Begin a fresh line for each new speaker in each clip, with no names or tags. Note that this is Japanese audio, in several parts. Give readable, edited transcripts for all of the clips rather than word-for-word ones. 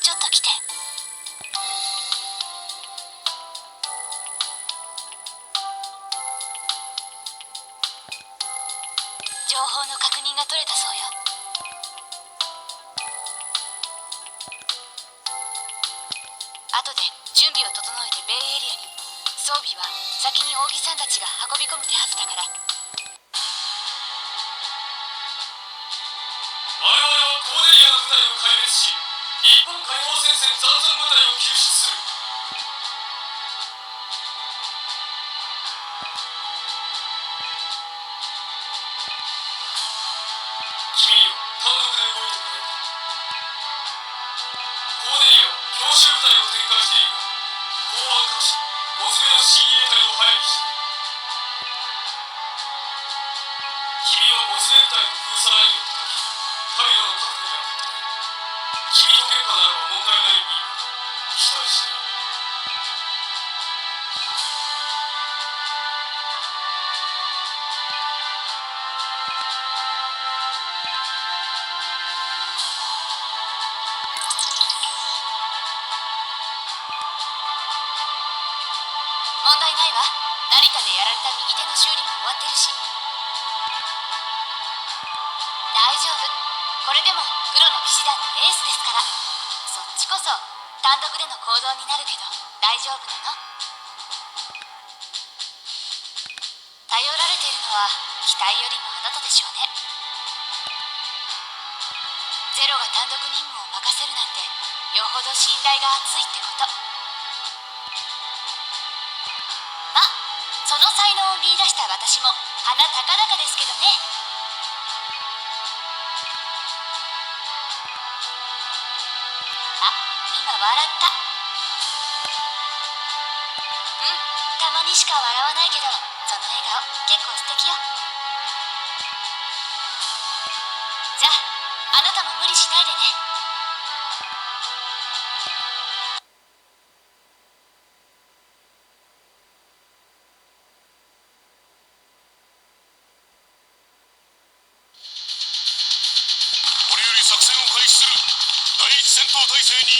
ちょっと来て。情報の確認が取れたそうよ。後で準備を整えてベイエリアに。装備は先に扇さんたちが運び込む手はずだから。
我々はコーデリアの部隊を壊滅し、日本解放戦線残存部隊を救出する。君には単独で動いてもらう。コーデリアは強襲部隊を展開しているが、公安各所5つ目の親衛隊を配備している。君は5つ目部隊の封鎖ラインを叩き、彼らの確保に当たってくれ。君の結果ならば問題ないに期待している。
問題ないわ。成田でやられた右手の修理も終わってるし。大丈夫。これでもプロの騎士団のエースですから。そっちこそ単独での行動になるけど大丈夫なの？頼られているのは期待よりもあなたでしょうね。ゼロが単独任務を任せるなんてよほど信頼が厚いってこと。ま、その才能を見出した私も鼻高々ですけどね。あ、今笑った。たまにしか笑わないけど、その笑顔結構素敵よ。じゃあ、あなたも無理しないでね。
これより作戦を開始する。第一戦闘態勢に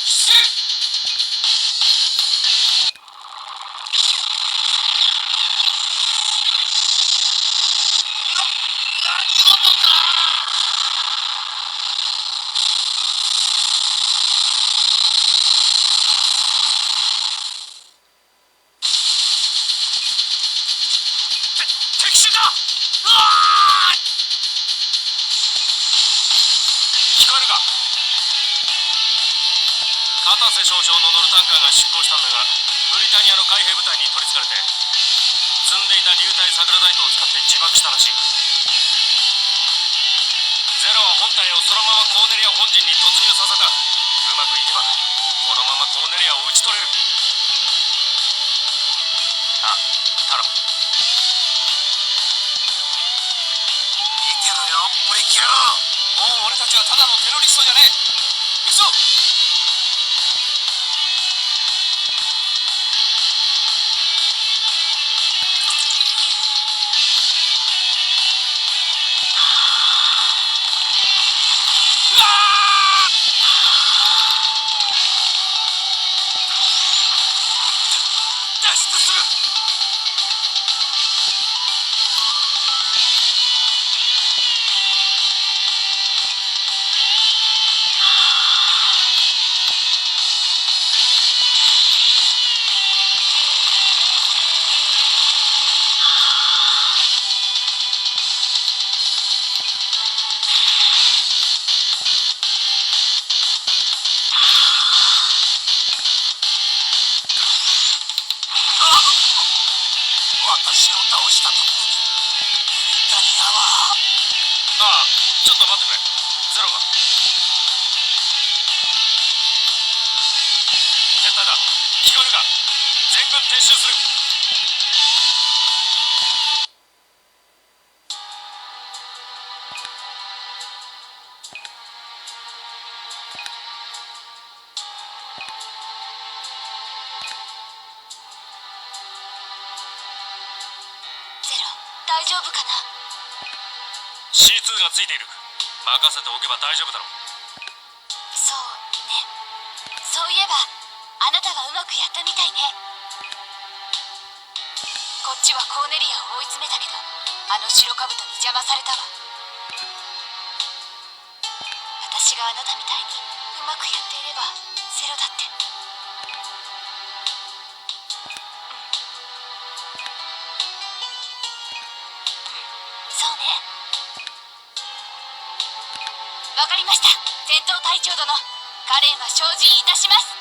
出現。敵襲だ。うわー！光が片瀬少将の乗るタンカーが出港したんだが、ブリタニアの海兵部隊に取りつかれて、積んでいた流体サグラダイトを使って自爆したらしい。ゼロは本体をそのままコーネリア本陣に突入させた。うまくいけばこのままコーネリアを討ち取れる。あ、頼む。見てろよ、ブリキ野郎。もう俺たちはただのテロリストじゃねえ。行くぞ。うわー！脱出する。私を倒したところでブリタニアは。ああ、ちょっと待ってくれ。ゼロが撤退だ。聞こえるか？全軍撤収する。
ゼロ、大丈夫かな？
C2 がついている。任せておけば大丈夫だろう。
そうね。やったみたいね。こっちはコーネリアを追い詰めたけど、あの白兜に邪魔されたわ。私があなたみたいにうまくやっていればゼロだって。そうね。わかりました。戦闘隊長殿、カレンは精進いたします。